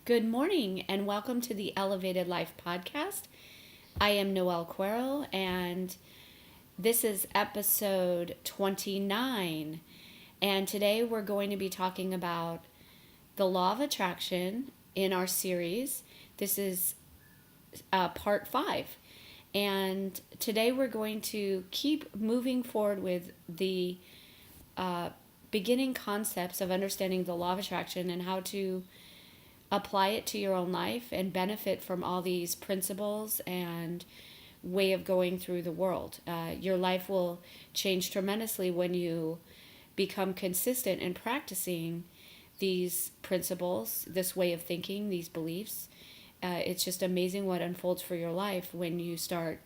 Good morning and welcome to the Elevated Life Podcast. I am Noelle Cuero and this is episode 29. And today we're going to be talking about the law of attraction in our series. This is part 5. And today we're going to keep moving forward with the beginning concepts of understanding the law of attraction and how to apply it to your own life and benefit from all these principles and way of going through the world. Your life will change tremendously when you become consistent in practicing these principles, this way of thinking, these beliefs. It's just amazing what unfolds for your life when you start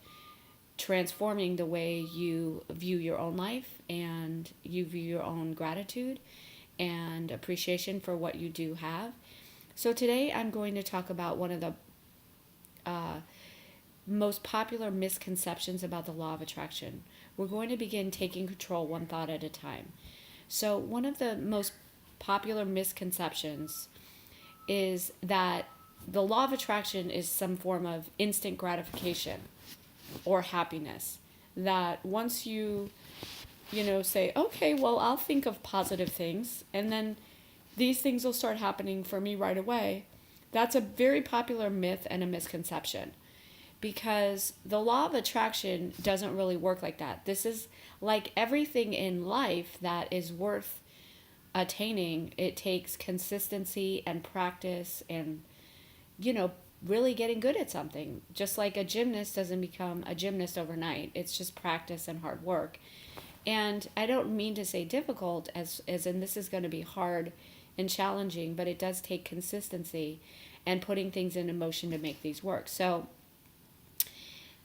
transforming the way you view your own life and you view your own gratitude and appreciation for what you do have. So today I'm going to talk about one of the most popular misconceptions about the law of attraction. We're going to begin taking control one thought at a time. So one of the most popular misconceptions is that the law of attraction is some form of instant gratification or happiness. That once you say, okay, well, I'll think of positive things and then these things will start happening for me right away. That's a very popular myth and a misconception because the law of attraction doesn't really work like that. This is like everything in life that is worth attaining. It takes consistency and practice and, really getting good at something. Just like a gymnast doesn't become a gymnast overnight. It's just practice and hard work. And I don't mean to say difficult as in this is going to be hard and challenging, but it does take consistency and putting things into motion to make these work. So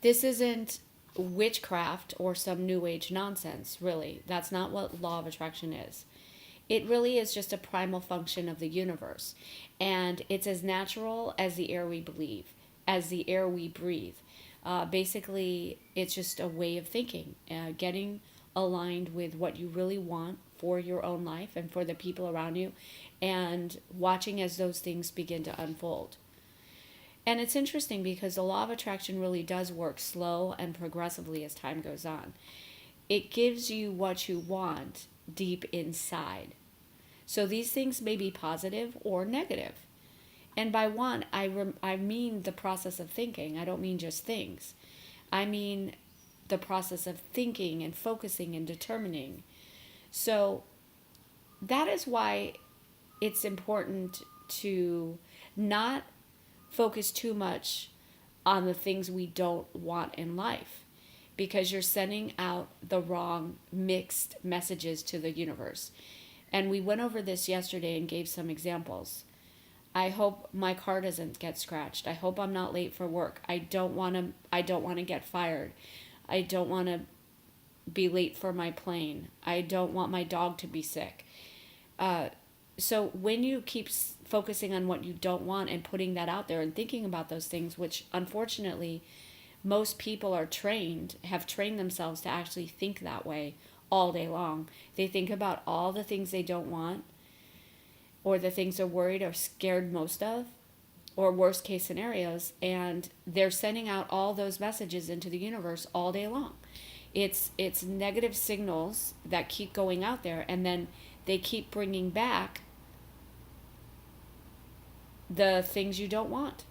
this isn't witchcraft or some new age nonsense, really. That's not what law of attraction is. It really is just a primal function of the universe. And it's as natural as the air we believe, as the air we breathe. Basically, it's just a way of thinking, getting aligned with what you really want for your own life and for the people around you, and watching as those things begin to unfold. And it's interesting because the law of attraction really does work slow and progressively as time goes on. It gives you what you want deep inside. So these things may be positive or negative. And by want, I mean the process of thinking. I don't mean just things. I mean the process of thinking and focusing and determining. So that is why it's important to not focus too much on the things we don't want in life, because you're sending out the wrong mixed messages to the universe. And we went over this yesterday and gave some examples. I hope my car doesn't get scratched. I hope I'm not late for work. I don't want to get fired. I don't want to be late for my plane. I don't want my dog to be sick. So when you keep focusing on what you don't want and putting that out there and thinking about those things, which unfortunately most people have trained themselves to actually think that way all day long. They think about all the things they don't want, or the things they're worried or scared most of, or worst case scenarios, and they're sending out all those messages into the universe all day long. It's negative signals that keep going out there, and then they keep bringing back the things you don't want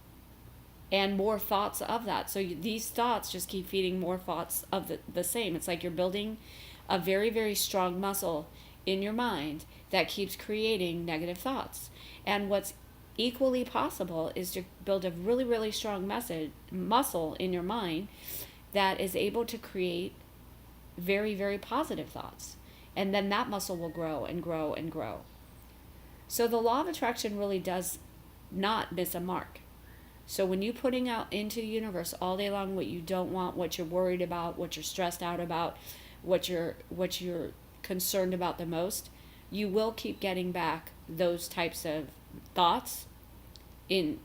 and more thoughts of that. So these thoughts just keep feeding more thoughts of the same. It's like you're building a very, very strong muscle in your mind that keeps creating negative thoughts. And what's equally possible is to build a really, really strong muscle in your mind that is able to create very, very positive thoughts. And then that muscle will grow and grow and grow. So the law of attraction really does not miss a mark. So when you're putting out into the universe all day long what you don't want, what you're worried about, what you're stressed out about, what you're concerned about the most, you will keep getting back those types of thoughts and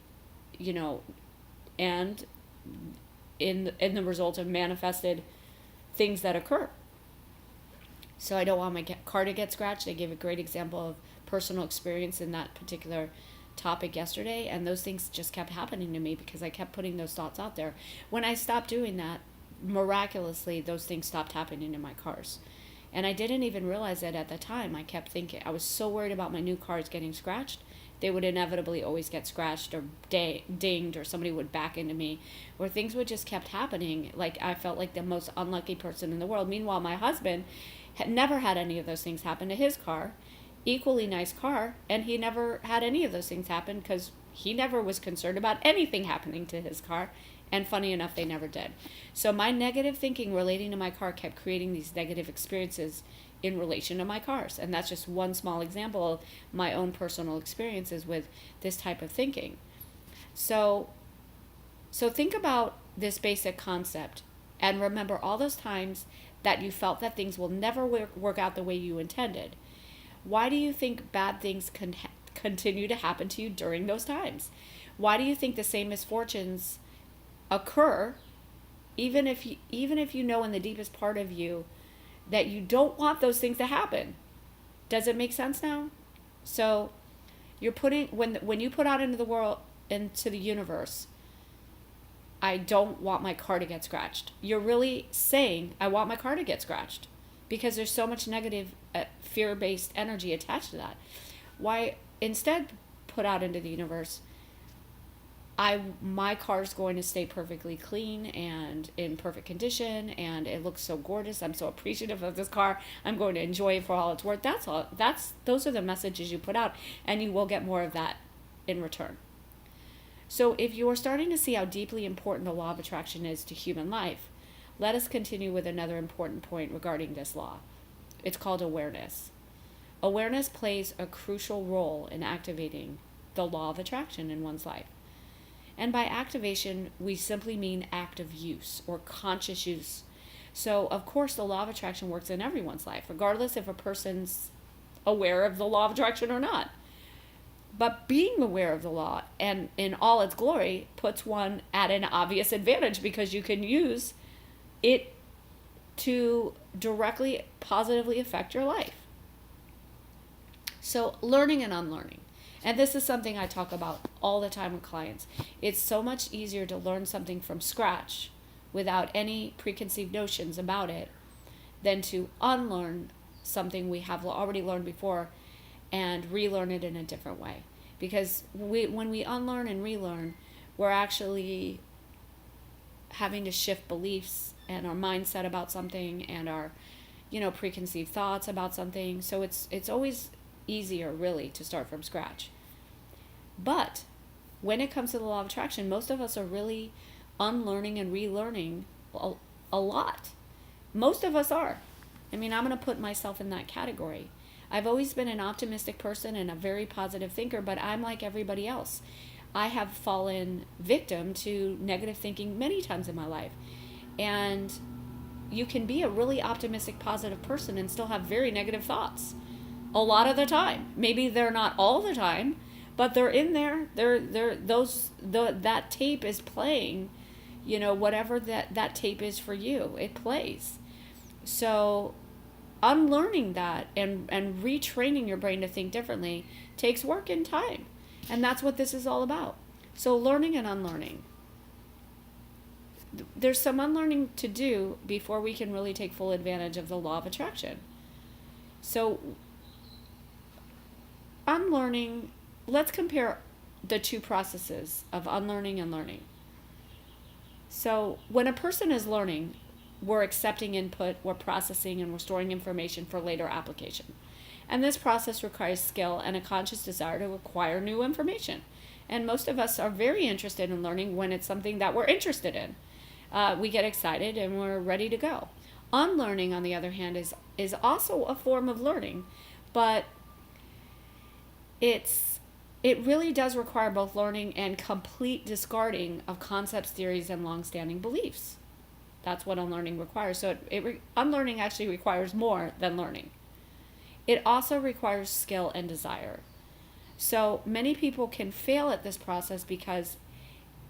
in the result of manifested things that occur. So I don't want my car to get scratched. I gave a great example of personal experience in that particular topic yesterday, and those things just kept happening to me because I kept putting those thoughts out there. When I stopped doing that, miraculously, those things stopped happening in my cars. And I didn't even realize it at the time. I kept thinking, I was so worried about my new cars getting scratched. They would inevitably always get scratched or dinged, or somebody would back into me, or things would just kept happening. Like, I felt like the most unlucky person in the world. Meanwhile, my husband had never had any of those things happen to his car. Equally nice car, and he never had any of those things happen because he never was concerned about anything happening to his car. And funny enough, they never did. So my negative thinking relating to my car kept creating these negative experiences in relation to my cars. And that's just one small example of my own personal experiences with this type of thinking. So think about this basic concept and remember all those times that you felt that things will never work out the way you intended. Why do you think bad things continue to happen to you during those times? Why do you think the same misfortunes occur, even if you know in the deepest part of you that you don't want those things to happen? Does it make sense now? So you're putting, when you put out into the world, into the universe, I don't want my car to get scratched, you're really saying I want my car to get scratched, because there's so much negative fear-based energy attached to that. Why instead put out into the universe, my car's going to stay perfectly clean and in perfect condition, and it looks so gorgeous. I'm so appreciative of this car. I'm going to enjoy it for all it's worth. Those are the messages you put out, and you will get more of that in return. So if you are starting to see how deeply important the law of attraction is to human life, let us continue with another important point regarding this law. It's called awareness. Awareness plays a crucial role in activating the law of attraction in one's life. And by activation, we simply mean active use or conscious use. So, of course, the law of attraction works in everyone's life, regardless if a person's aware of the law of attraction or not. But being aware of the law and in all its glory puts one at an obvious advantage, because you can use it to directly, positively affect your life. So, learning and unlearning. And this is something I talk about all the time with clients. It's so much easier to learn something from scratch without any preconceived notions about it than to unlearn something we have already learned before and relearn it in a different way. Because when we unlearn and relearn, we're actually having to shift beliefs and our mindset about something and our, preconceived thoughts about something. So it's always easier, really, to start from scratch. But when it comes to the law of attraction, most of us are really unlearning and relearning a lot. Most of us are. I mean, I'm going to put myself in that category. I've always been an optimistic person and a very positive thinker, but I'm like everybody else. I have fallen victim to negative thinking many times in my life. And you can be a really optimistic, positive person and still have very negative thoughts. A lot of the time. Maybe they're not all the time, but they're in there. That tape is playing, whatever that tape is for you, it plays. So unlearning that and retraining your brain to think differently takes work and time. And that's what this is all about. So learning and unlearning. There's some unlearning to do before we can really take full advantage of the law of attraction. So unlearning, let's compare the two processes of unlearning and learning. So when a person is learning, we're accepting input, we're processing, and we're storing information for later application. And this process requires skill and a conscious desire to acquire new information. And most of us are very interested in learning when it's something that we're interested in. We get excited and we're ready to go. Unlearning, on the other hand, is also a form of learning, but it really does require both learning and complete discarding of concepts, theories, and long-standing beliefs. That's what unlearning requires. So unlearning actually requires more than learning. It also requires skill and desire. So many people can fail at this process because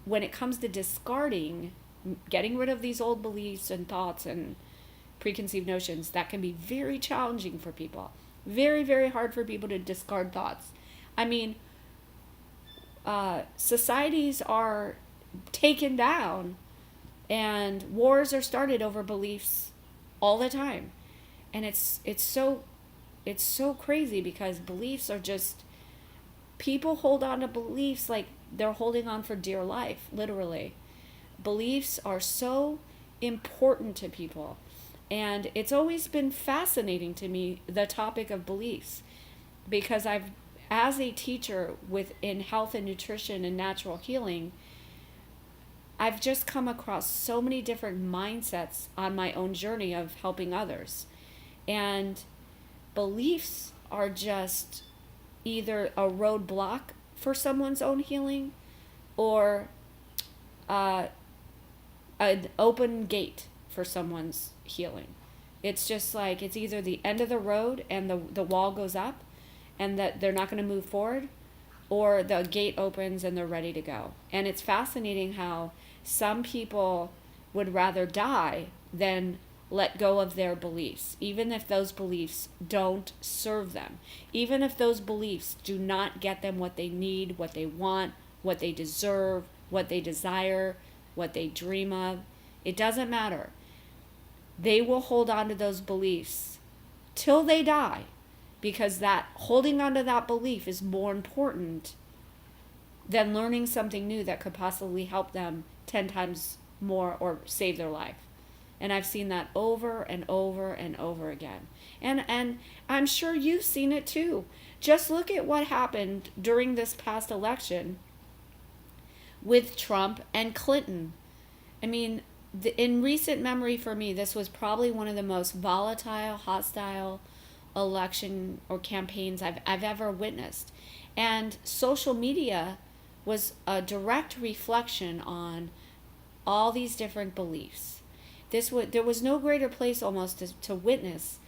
when it comes to discarding, getting rid of these old beliefs and thoughts and preconceived notions, that can be very challenging for people. Very, very hard for people to discard thoughts. I mean, societies are taken down and wars are started over beliefs all the time. And it's so crazy because beliefs are just, people hold on to beliefs like they're holding on for dear life, literally. Beliefs are so important to people. And it's always been fascinating to me, the topic of beliefs, because as a teacher in health and nutrition and natural healing, I've just come across so many different mindsets on my own journey of helping others. And beliefs are just either a roadblock for someone's own healing or an open gate for someone's healing. It's just like it's either the end of the road and the wall goes up and that they're not going to move forward, or the gate opens and they're ready to go. And it's fascinating how some people would rather die than let go of their beliefs, even if those beliefs don't serve them, even if those beliefs do not get them what they need, what they want, what they deserve, what they desire, what they dream of. It doesn't matter. They will hold on to those beliefs till they die, because that holding on to that belief is more important than learning something new that could possibly help them 10 times more or save their life. And I've seen that over and over and over again. And I'm sure you've seen it too. Just look at what happened during this past election with Trump and Clinton. I mean, in recent memory for me, this was probably one of the most volatile, hostile election or campaigns I've ever witnessed. And social media was a direct reflection on all these different beliefs. There was no greater place almost to witness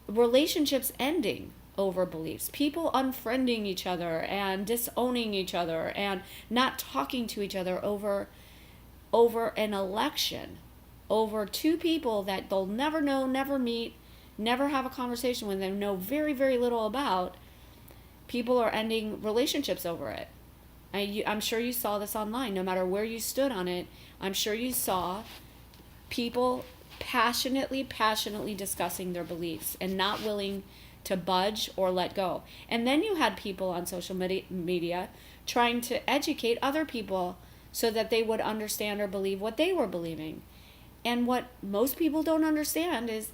relationships ending over beliefs, people unfriending each other and disowning each other and not talking to each other over an election, over two people that they'll never know, never meet, never have a conversation with, them know very, very little about. People are ending relationships over it. I'm sure you saw this online. No matter where you stood on it, I'm sure you saw people passionately discussing their beliefs and not willing to budge or let go. And then you had people on social media trying to educate other people so that they would understand or believe what they were believing. And what most people don't understand is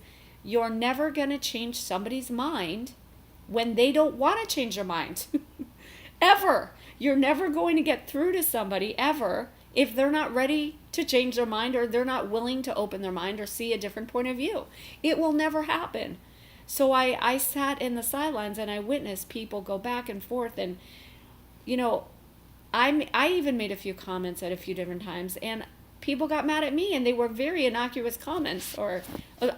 you're never going to change somebody's mind when they don't want to change their mind. Ever. You're never going to get through to somebody ever if they're not ready to change their mind or they're not willing to open their mind or see a different point of view. It will never happen. So I sat in the sidelines and I witnessed people go back and forth. And, I even made a few comments at a few different times, and people got mad at me, and they were very innocuous comments or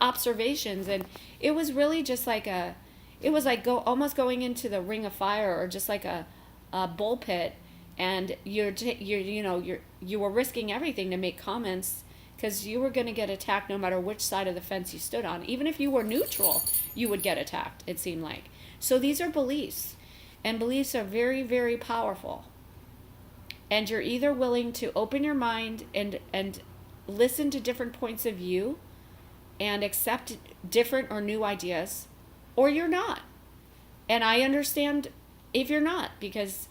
observations. And it was really just like almost going into the ring of fire, or just like a bull pit. And you were risking everything to make comments because you were going to get attacked no matter which side of the fence you stood on. Even if you were neutral, you would get attacked, it seemed like. So these are beliefs, and beliefs are very, very powerful. And you're either willing to open your mind and listen to different points of view and accept different or new ideas, or you're not. And I understand if you're not, because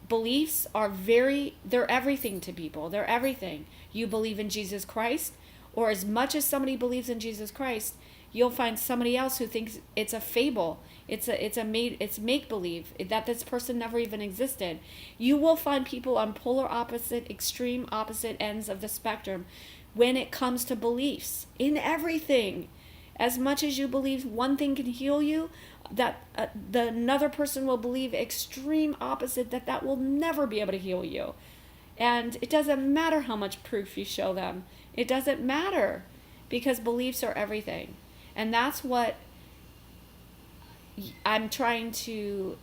beliefs they're everything to people. They're everything. You believe in Jesus Christ, or as much as somebody believes in Jesus Christ, you'll find somebody else who thinks it's a fable. It's make-believe, that this person never even existed. You will find people on extreme opposite ends of the spectrum when it comes to beliefs in everything. As much as you believe one thing can heal you, that another person will believe extreme opposite, that will never be able to heal you. And it doesn't matter how much proof you show them. It doesn't matter, because beliefs are everything. And that's what I'm trying to,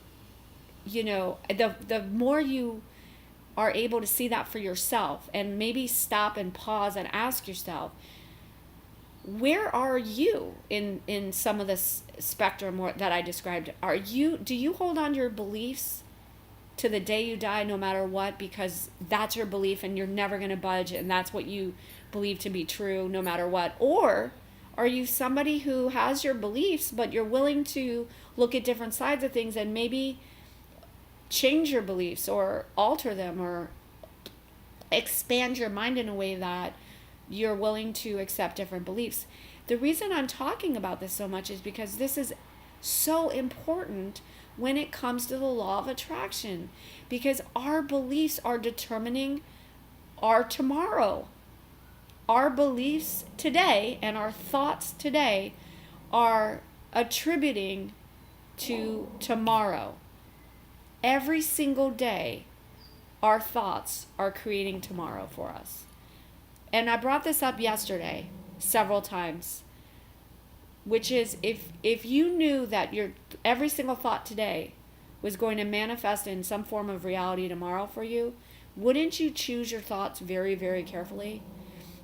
the more you are able to see that for yourself, and maybe stop and pause and ask yourself, where are you in some of this spectrum that I described? Do you hold on to your beliefs to the day you die, no matter what, because that's your belief and you're never going to budge, and that's what you believe to be true no matter what? Or are you somebody who has your beliefs, but you're willing to look at different sides of things and maybe change your beliefs or alter them or expand your mind in a way that you're willing to accept different beliefs? The reason I'm talking about this so much is because this is so important when it comes to the law of attraction, because our beliefs are determining our tomorrow. Our beliefs today and our thoughts today are attributing to tomorrow. Every single day, our thoughts are creating tomorrow for us. And I brought this up yesterday several times, which is if you knew that your every single thought today was going to manifest in some form of reality tomorrow for you, wouldn't you choose your thoughts very, very carefully?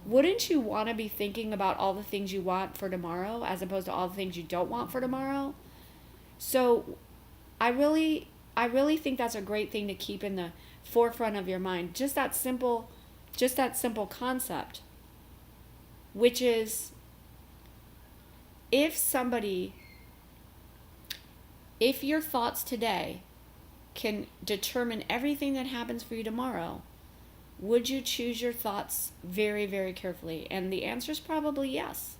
Wouldn't you want to be thinking about all the things you want for tomorrow as opposed to all the things you don't want for tomorrow? So I really think that's a great thing to keep in the forefront of your mind. Just that simple concept, which is if your thoughts today can determine everything that happens for you tomorrow, would you choose your thoughts very, very carefully? And the answer is probably yes.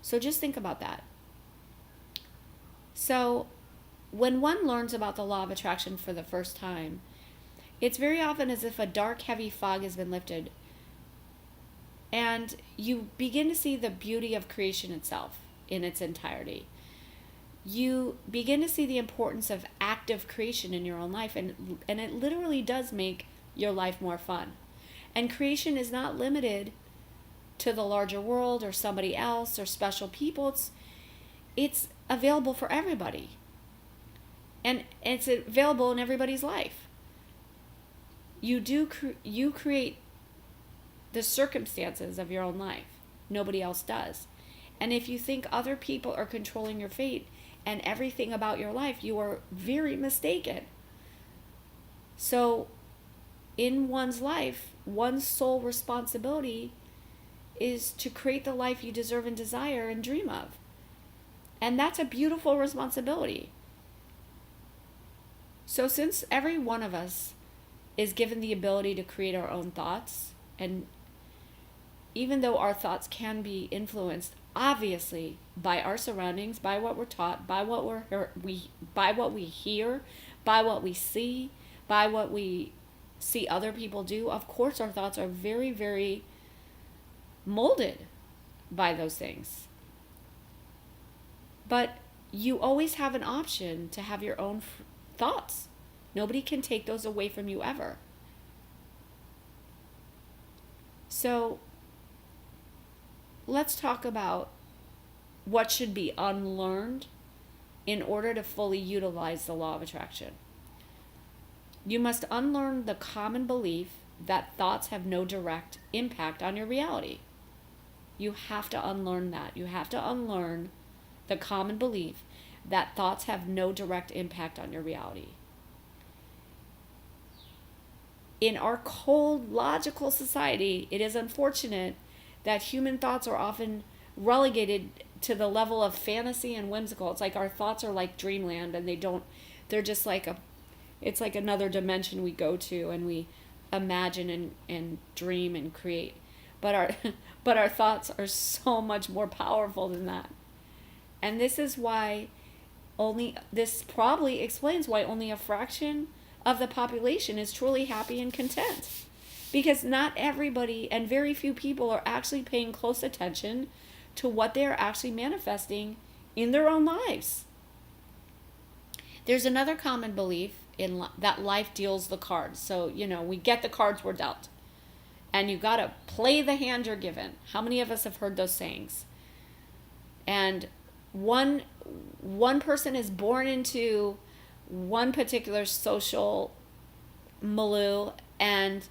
So just think about that. So when one learns about the law of attraction for the first time, it's very often as if a dark, heavy fog has been lifted, and you begin to see the beauty of creation itself in its entirety. You begin to see the importance of active creation in your own life, and it literally does make your life more fun. And creation is not limited to the larger world or somebody else or special people. It's available for everybody. And it's available in everybody's life. You create the circumstances of your own life. Nobody else does. And if you think other people are controlling your fate and everything about your life, you are very mistaken. So in one's life, one's sole responsibility is to create the life you deserve and desire and dream of. And that's a beautiful responsibility. So since every one of us is given the ability to create our own thoughts, and even though our thoughts can be influenced obviously by our surroundings, by what we're taught, by what by what we hear, by what we see, by what we see other people do, of course our thoughts are very, very molded by those things. But you always have an option to have your own thoughts. Nobody can take those away from you ever. So let's talk about what should be unlearned in order to fully utilize the law of attraction. You must unlearn the common belief that thoughts have no direct impact on your reality. You have to unlearn that. You have to unlearn the common belief that thoughts have no direct impact on your reality. In our cold, logical society, it is unfortunate that human thoughts are often relegated to the level of fantasy and whimsical. It's like our thoughts are like dreamland, and they're just like it's like another dimension we go to and we imagine and dream and create. But our thoughts are so much more powerful than that. And this probably explains why only a fraction of the population is truly happy and content. Because not everybody and very few people are actually paying close attention to what they are actually manifesting in their own lives. There's another common belief in that life deals the cards. So, we get the cards we're dealt. And you got to play the hand you're given. How many of us have heard those sayings? And one person is born into one particular social milieu, and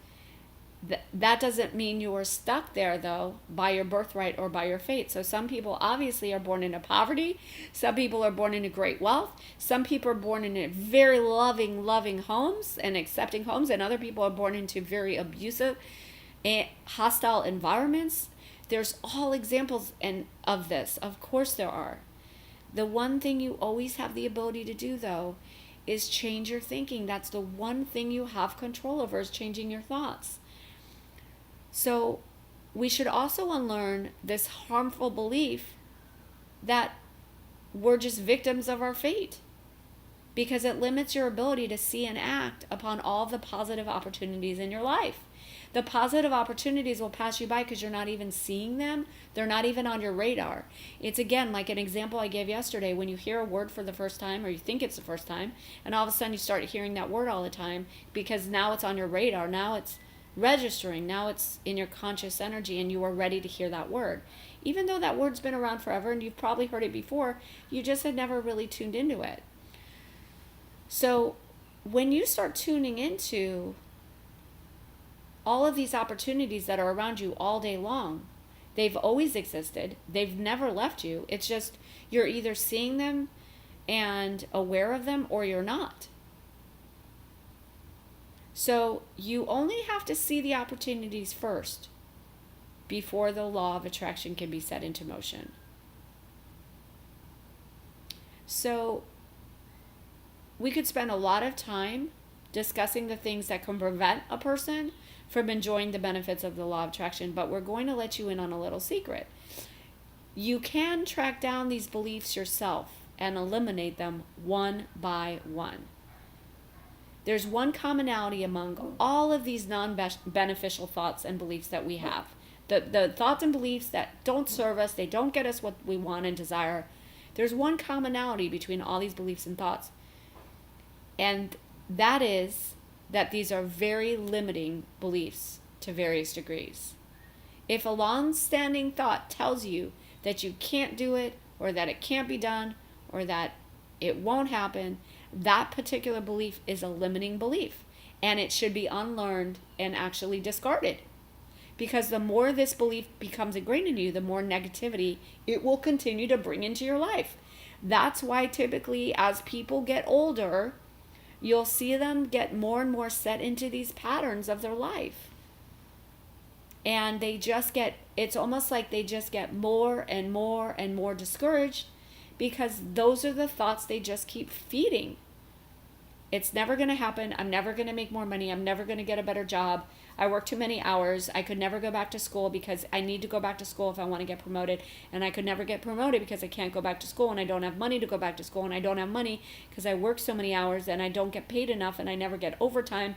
That doesn't mean you are stuck there, though, by your birthright or by your fate. So some people obviously are born into poverty. Some people are born into great wealth. Some people are born into very loving homes and accepting homes. And other people are born into very abusive and hostile environments. There's all examples of this. Of course there are. The one thing you always have the ability to do, though, is change your thinking. That's the one thing you have control over, is changing your thoughts. So we should also unlearn this harmful belief that we're just victims of our fate, because it limits your ability to see and act upon all the positive opportunities in your life. The positive opportunities will pass you by because you're not even seeing them. They're not even on your radar. It's, again, like an example I gave yesterday. When you hear a word for the first time, or you think it's the first time, and all of a sudden you start hearing that word all the time because now it's on your radar. Now it's registering. Now it's in your conscious energy and you are ready to hear that word. Even though that word's been around forever and you've probably heard it before, you just had never really tuned into it. So when you start tuning into all of these opportunities that are around you all day long, they've always existed. They've never left you. It's just you're either seeing them and aware of them, or you're not. So you only have to see the opportunities first before the law of attraction can be set into motion. So we could spend a lot of time discussing the things that can prevent a person from enjoying the benefits of the law of attraction, but we're going to let you in on a little secret. You can track down these beliefs yourself and eliminate them one by one. There's one commonality among all of these non-beneficial thoughts and beliefs that we have. The thoughts and beliefs that don't serve us, they don't get us what we want and desire. There's one commonality between all these beliefs and thoughts. And that is that these are very limiting beliefs to various degrees. If a long-standing thought tells you that you can't do it, or that it can't be done, or that it won't happen, that particular belief is a limiting belief, and it should be unlearned and actually discarded. Because the more this belief becomes ingrained in you, the more negativity it will continue to bring into your life. That's why typically as people get older, you'll see them get more and more set into these patterns of their life. And it's almost like they just get more and more and more discouraged, because those are the thoughts they just keep feeding. It's never going to happen. I'm never going to make more money. I'm never going to get a better job. I work too many hours. I could never go back to school because I need to go back to school if I want to get promoted. And I could never get promoted because I can't go back to school, and I don't have money to go back to school, and I don't have money because I work so many hours and I don't get paid enough, and I never get overtime.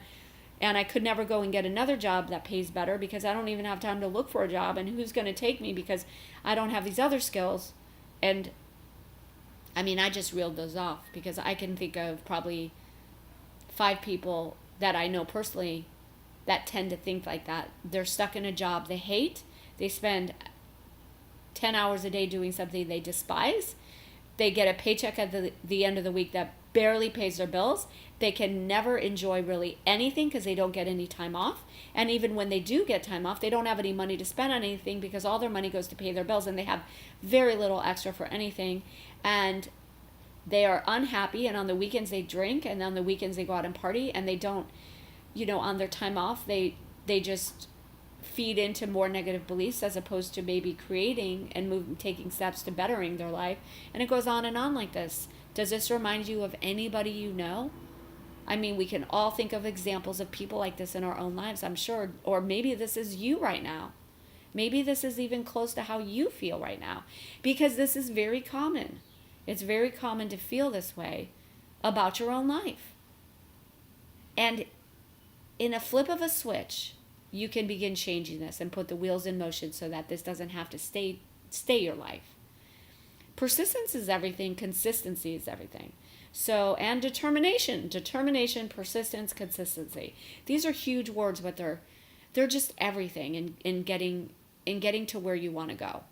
And I could never go and get another job that pays better because I don't even have time to look for a job. And who's going to take me because I don't have these other skills? And I mean, I just reeled those off because I can think of probably 5 people that I know personally that tend to think like that. They're stuck in a job they hate. They spend 10 hours a day doing something they despise. They get a paycheck at the end of the week that barely pays their bills. They can never enjoy really anything because they don't get any time off. And even when they do get time off, they don't have any money to spend on anything because all their money goes to pay their bills, and they have very little extra for anything. And they are unhappy, and on the weekends they drink, and on the weekends they go out and party, and they don't, on their time off, they just feed into more negative beliefs as opposed to maybe creating and taking steps to bettering their life. And it goes on and on like this. Does this remind you of anybody you know? I mean, we can all think of examples of people like this in our own lives, I'm sure. Or maybe this is you right now. Maybe this is even close to how you feel right now. Because this is very common. It's very common to feel this way about your own life. And in a flip of a switch, you can begin changing this and put the wheels in motion so that this doesn't have to stay your life. Persistence is everything. Consistency is everything. So, and determination, persistence, consistency. These are huge words, but they're just everything in getting to where you want to go.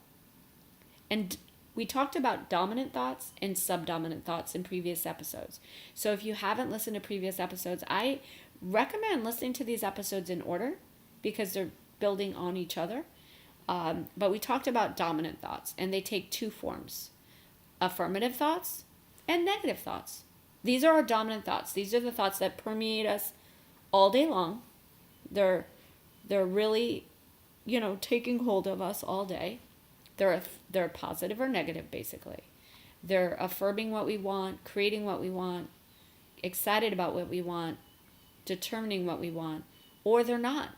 And we talked about dominant thoughts and subdominant thoughts in previous episodes. So if you haven't listened to previous episodes, I recommend listening to these episodes in order because they're building on each other. But we talked about dominant thoughts, and they take two forms: affirmative thoughts and negative thoughts. These are our dominant thoughts. These are the thoughts that permeate us all day long. They're really, taking hold of us all day. They're positive or negative, basically. They're affirming what we want, creating what we want, excited about what we want, determining what we want, or they're not.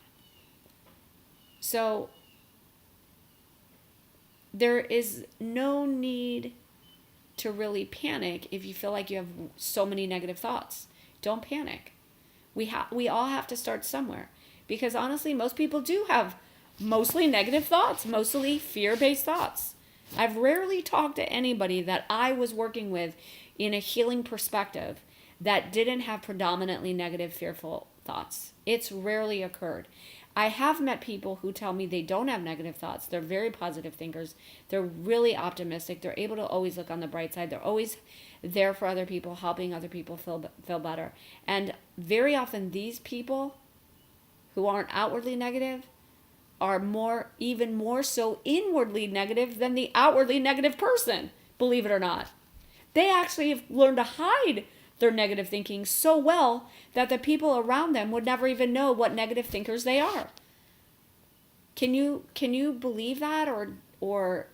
So there is no need to really panic if you feel like you have so many negative thoughts. Don't panic. We all have to start somewhere, because honestly, most people do have mostly negative thoughts, mostly fear-based thoughts. I've rarely talked to anybody that I was working with in a healing perspective that didn't have predominantly negative, fearful thoughts. It's rarely occurred. I have met people who tell me they don't have negative thoughts. They're very positive thinkers. They're really optimistic. They're able to always look on the bright side. They're always there for other people, helping other people feel better. And very often these people who aren't outwardly negative are even more so inwardly negative than the outwardly negative person, believe it or not. They actually have learned to hide their negative thinking so well that the people around them would never even know what negative thinkers they are. Can you believe that, or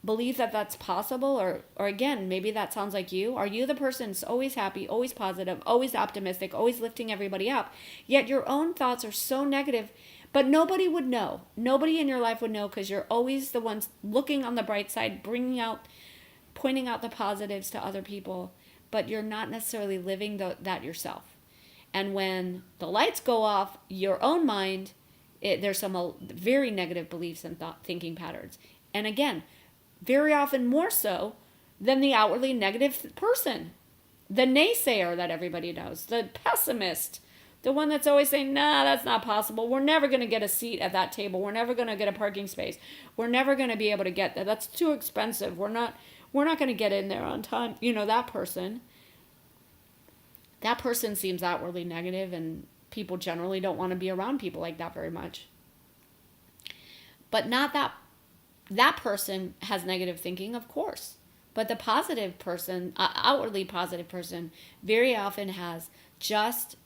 believe that that's possible? Or again, maybe that sounds like you. Are you the person that's always happy, always positive, always optimistic, always lifting everybody up, yet your own thoughts are so negative, but nobody would know? Nobody in your life would know, because you're always the ones looking on the bright side, pointing out the positives to other people, but you're not necessarily living that yourself. And when the lights go off, your own mind, there's some very negative beliefs and thinking patterns. And again, very often more so than the outwardly negative person, the naysayer that everybody knows, the pessimist, the one that's always saying, nah, that's not possible. We're never going to get a seat at that table. We're never going to get a parking space. We're never going to be able to get that. That's too expensive. We're not going to get in there on time. That person seems outwardly negative, and people generally don't want to be around people like that very much. But not that person has negative thinking, of course. But the positive person, outwardly positive person, very often has just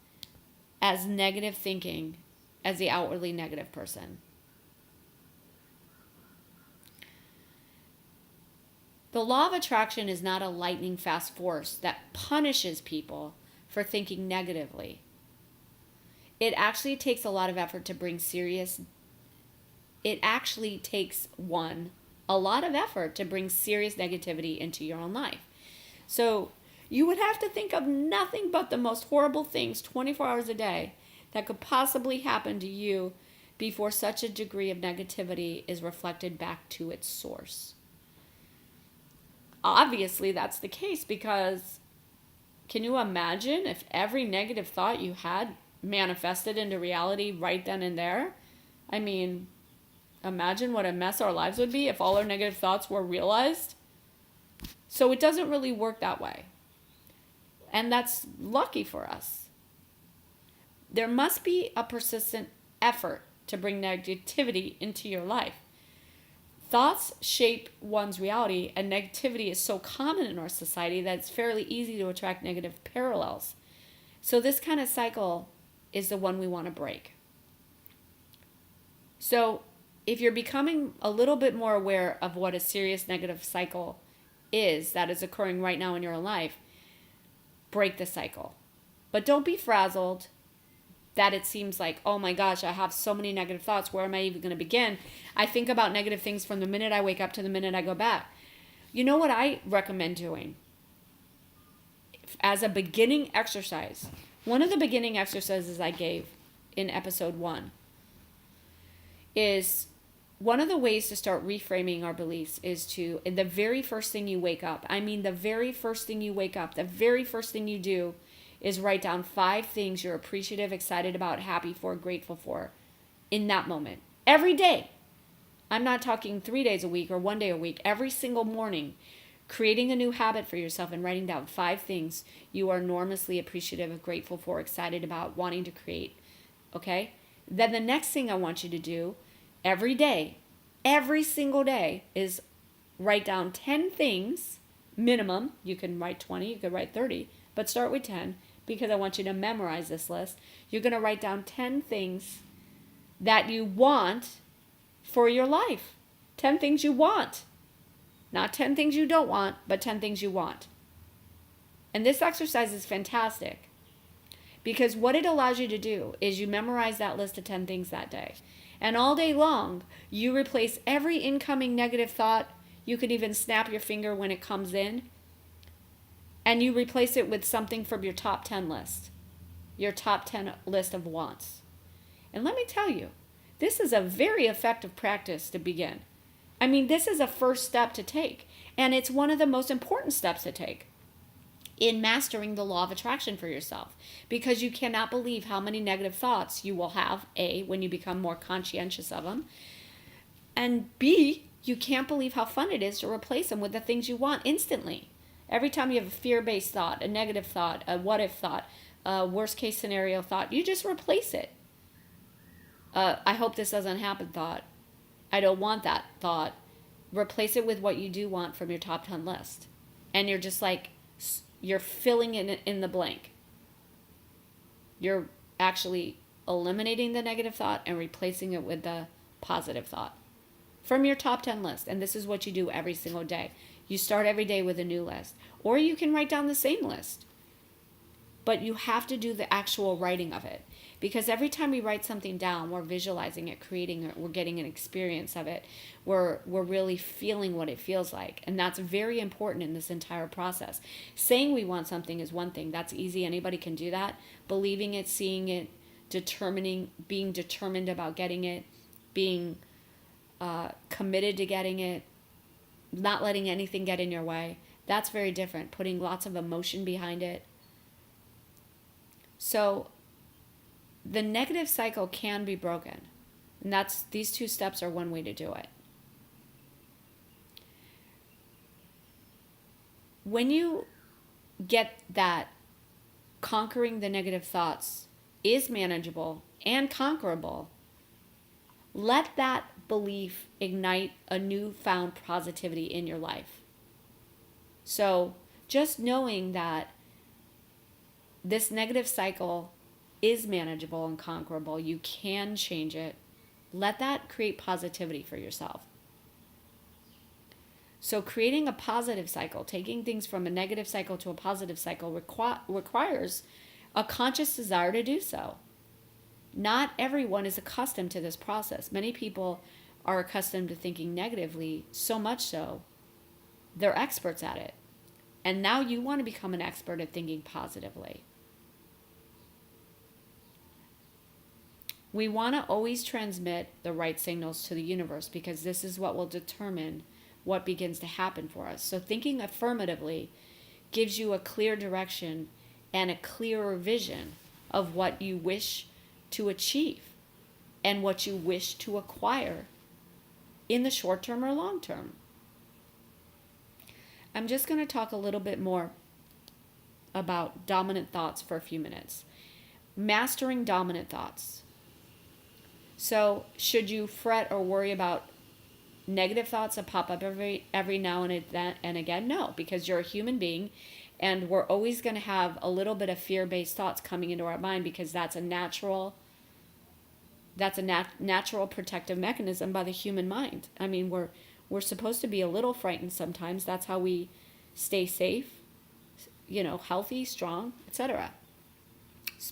as negative thinking as the outwardly negative person. The law of attraction is not a lightning fast force that punishes people for thinking negatively. It actually takes a lot of effort to bring serious negativity into your own life. So you would have to think of nothing but the most horrible things 24 hours a day that could possibly happen to you before such a degree of negativity is reflected back to its source. Obviously, that's the case, because can you imagine if every negative thought you had manifested into reality right then and there? I mean, imagine what a mess our lives would be if all our negative thoughts were realized. So it doesn't really work that way. And that's lucky for us. There must be a persistent effort to bring negativity into your life. Thoughts shape one's reality, and negativity is so common in our society that it's fairly easy to attract negative parallels. So this kind of cycle is the one we want to break. So if you're becoming a little bit more aware of what a serious negative cycle is that is occurring right now in your life, break the cycle. But don't be frazzled that it seems like, oh my gosh, I have so many negative thoughts. Where am I even going to begin? I think about negative things from the minute I wake up to the minute I go back. You know what I recommend doing? As a beginning exercise, one of the beginning exercises I gave in episode 1 is one of the ways to start reframing our beliefs is to, the very first thing you wake up, the very first thing you wake up, the very first thing you do is write down 5 things you're appreciative, excited about, happy for, grateful for in that moment. Every day. I'm not talking 3 days a week or 1 day a week. Every single morning, creating a new habit for yourself and writing down 5 things you are enormously appreciative, grateful for, excited about, wanting to create Okay? Then the next thing I want you to do every day, every single day, is write down 10 things minimum. You can write 20, you could write 30, but start with 10 because I want you to memorize this list. You're going to write down 10 things that you want for your life. 10 things you want. Not 10 things you don't want, but 10 things you want. And this exercise is fantastic because what it allows you to do is you memorize that list of 10 things that day. And all day long, you replace every incoming negative thought. You could even snap your finger when it comes in. And you replace it with something from your top 10 list. Your top 10 list of wants. And let me tell you, this is a very effective practice to begin. I mean, this is a first step to take. And it's one of the most important steps to take in mastering the law of attraction for yourself. Because you cannot believe how many negative thoughts you will have, A, when you become more conscientious of them. And B, you can't believe how fun it is to replace them with the things you want instantly. Every time you have a fear-based thought, a negative thought, a what-if thought, a worst-case scenario thought, you just replace it. I hope this doesn't happen thought. I don't want that thought. Replace it with what you do want from your top 10 list. And you're just like, you're filling in the blank. You're actually eliminating the negative thought and replacing it with the positive thought from your top 10 list. And this is what you do every single day. You start every day with a new list. Or you can write down the same list. But you have to do the actual writing of it. Because every time we write something down, we're visualizing it, creating it, we're getting an experience of it. We're really feeling what it feels like. And that's very important in this entire process. Saying we want something is one thing. That's easy. Anybody can do that. Believing it, seeing it, being determined about getting it, being committed to getting it, not letting anything get in your way. That's very different. Putting lots of emotion behind it. So the negative cycle can be broken. And these two steps are one way to do it. When you get that conquering the negative thoughts is manageable and conquerable, let that belief ignite a newfound positivity in your life. So just knowing that this negative cycle is manageable and conquerable, you can change it, let that create positivity for yourself. So creating a positive cycle, taking things from a negative cycle to a positive cycle requires a conscious desire to do so. Not everyone is accustomed to this process. Many people are accustomed to thinking negatively, so much so they're experts at it. And now you want to become an expert at thinking positively. We want to always transmit the right signals to the universe because this is what will determine what begins to happen for us. So thinking affirmatively gives you a clear direction and a clearer vision of what you wish to achieve and what you wish to acquire in the short term or long term. I'm just going to talk a little bit more about dominant thoughts for a few minutes. Mastering dominant thoughts. So should you fret or worry about negative thoughts that pop up every now and again? No, because you're a human being and we're always going to have a little bit of fear-based thoughts coming into our mind because that's a natural protective mechanism by the human mind. I mean, we're supposed to be a little frightened sometimes. That's how we stay safe, healthy, strong, etc.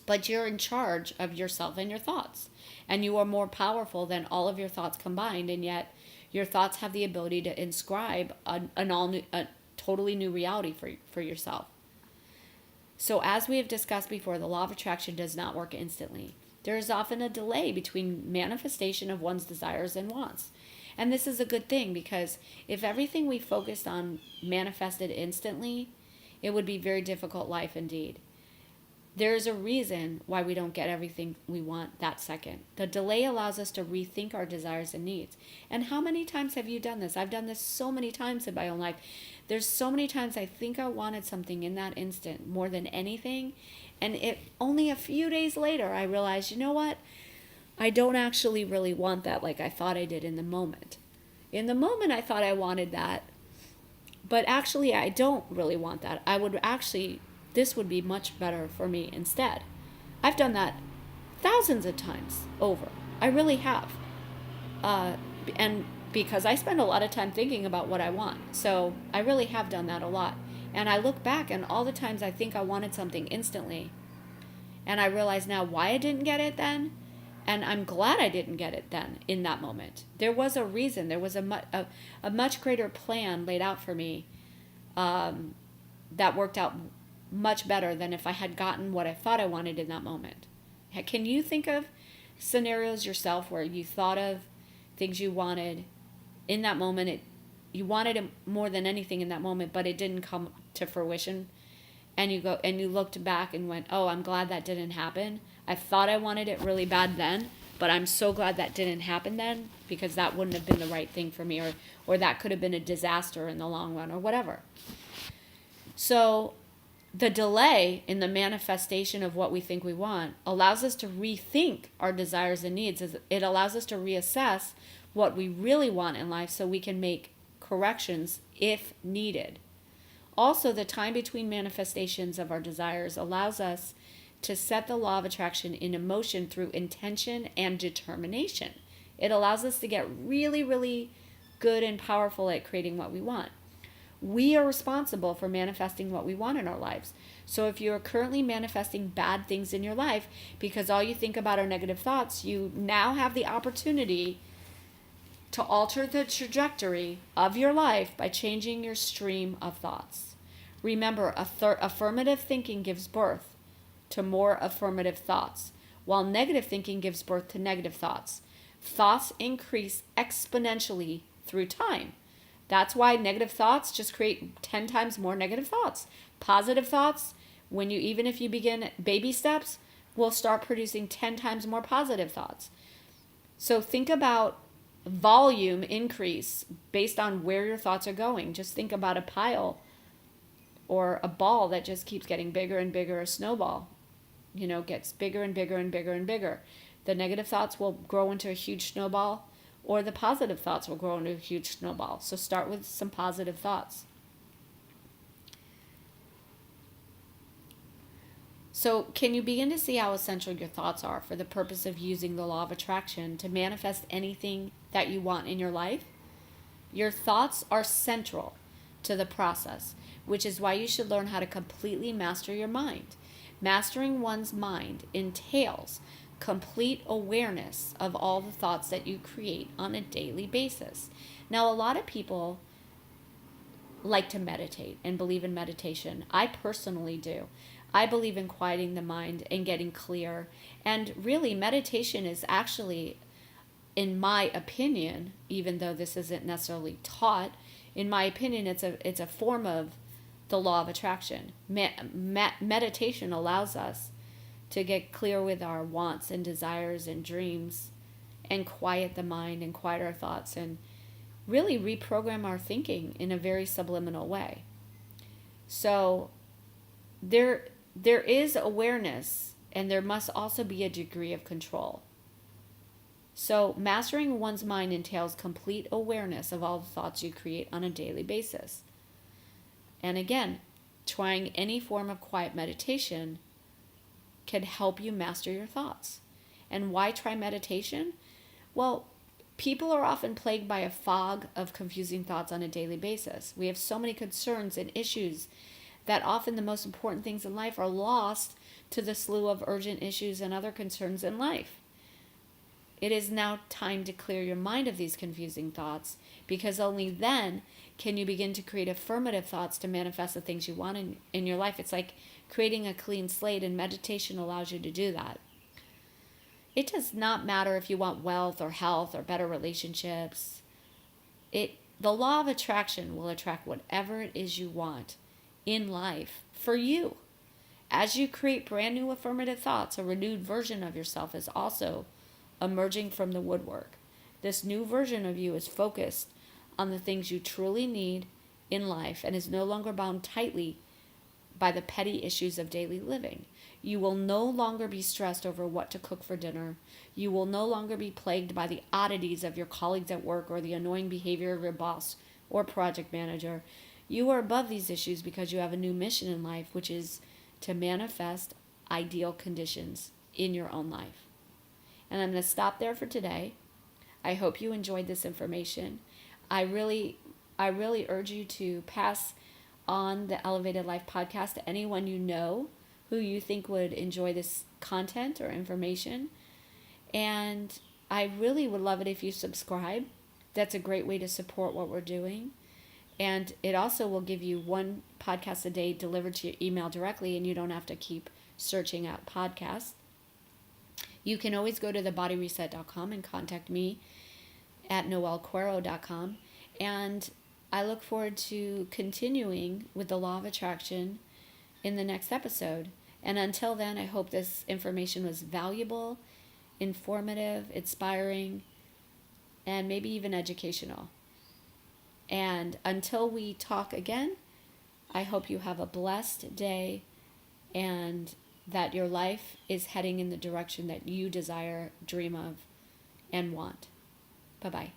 But you're in charge of yourself and your thoughts. And you are more powerful than all of your thoughts combined. And yet your thoughts have the ability to inscribe a totally new reality for yourself. So as we have discussed before, the law of attraction does not work instantly. There is often a delay between manifestation of one's desires and wants. And this is a good thing because if everything we focused on manifested instantly, it would be very difficult life indeed. There's a reason why we don't get everything we want that second. The delay allows us to rethink our desires and needs. And how many times have you done this? I've done this so many times in my own life. There's so many times I think I wanted something in that instant more than anything. And it only a few days later, I realized, you know what? I don't actually really want that like I thought I did in the moment. In the moment, I thought I wanted that, but actually, I don't really want that. I would actually, this would be much better for me instead. I've done that thousands of times over. I really have. And because I spend a lot of time thinking about what I want. So I really have done that a lot. And I look back and all the times I think I wanted something instantly. And I realize now why I didn't get it then. And I'm glad I didn't get it then in that moment. There was a reason. There was a much greater plan laid out for me that worked out much better than if I had gotten what I thought I wanted in that moment. Can you think of scenarios yourself where you thought of things you wanted in that moment? You wanted it more than anything in that moment, but it didn't come to fruition. And you looked back and went, oh, I'm glad that didn't happen. I thought I wanted it really bad then, but I'm so glad that didn't happen then, because that wouldn't have been the right thing for me, or that could have been a disaster in the long run, or whatever. So the delay in the manifestation of what we think we want allows us to rethink our desires and needs. It allows us to reassess what we really want in life so we can make corrections if needed. Also, the time between manifestations of our desires allows us to set the law of attraction into motion through intention and determination. It allows us to get really, really good and powerful at creating what we want. We are responsible for manifesting what we want in our lives. So if you're currently manifesting bad things in your life because all you think about are negative thoughts, you now have the opportunity to alter the trajectory of your life by changing your stream of thoughts. Remember, affirmative thinking gives birth to more affirmative thoughts, while negative thinking gives birth to negative thoughts. Thoughts increase exponentially through time. That's why negative thoughts just create 10 times more negative thoughts. Positive thoughts, even if you begin baby steps, will start producing 10 times more positive thoughts. So think about volume increase based on where your thoughts are going. Just think about a pile or a ball that just keeps getting bigger and bigger, a snowball, gets bigger and bigger and bigger and bigger. The negative thoughts will grow into a huge snowball, or the positive thoughts will grow into a huge snowball. So start with some positive thoughts. So can you begin to see how essential your thoughts are for the purpose of using the law of attraction to manifest anything that you want in your life? Your thoughts are central to the process, which is why you should learn how to completely master your mind. Mastering one's mind entails complete awareness of all the thoughts that you create on a daily basis. Now, a lot of people like to meditate and believe in meditation. I personally do. I believe in quieting the mind and getting clear. And really, meditation is actually, in my opinion, even though this isn't necessarily taught, in my opinion, it's a form of the law of attraction. Meditation allows us to get clear with our wants and desires and dreams and quiet the mind and quiet our thoughts and really reprogram our thinking in a very subliminal way. So there is awareness, and there must also be a degree of control. So mastering one's mind entails complete awareness of all the thoughts you create on a daily basis. And again, trying any form of quiet meditation can help you master your thoughts. And why try meditation? Well, people are often plagued by a fog of confusing thoughts on a daily basis. We have so many concerns and issues that often the most important things in life are lost to the slew of urgent issues and other concerns in life. It is now time to clear your mind of these confusing thoughts, because only then can you begin to create affirmative thoughts to manifest the things you want in your life. It's like creating a clean slate, and meditation allows you to do that. It does not matter if you want wealth or health or better relationships. The law of attraction will attract whatever it is you want in life for you. As you create brand new affirmative thoughts, a renewed version of yourself is also emerging from the woodwork. This new version of you is focused on the things you truly need in life and is no longer bound tightly by the petty issues of daily living. You will no longer be stressed over what to cook for dinner. You will no longer be plagued by the oddities of your colleagues at work or the annoying behavior of your boss or project manager. You are above these issues because you have a new mission in life, which is to manifest ideal conditions in your own life. And I'm going to stop there for today. I hope you enjoyed this information. I really urge you to pass on the Elevated Life podcast to anyone you know who you think would enjoy this content or information. And I really would love it if you subscribe. That's a great way to support what we're doing. And it also will give you one podcast a day delivered to your email directly, and you don't have to keep searching out podcasts. You can always go to thebodyreset.com and contact me at noelquero.com. And I look forward to continuing with the law of attraction in the next episode. And until then, I hope this information was valuable, informative, inspiring, and maybe even educational. And until we talk again, I hope you have a blessed day and that your life is heading in the direction that you desire, dream of, and want. Bye-bye.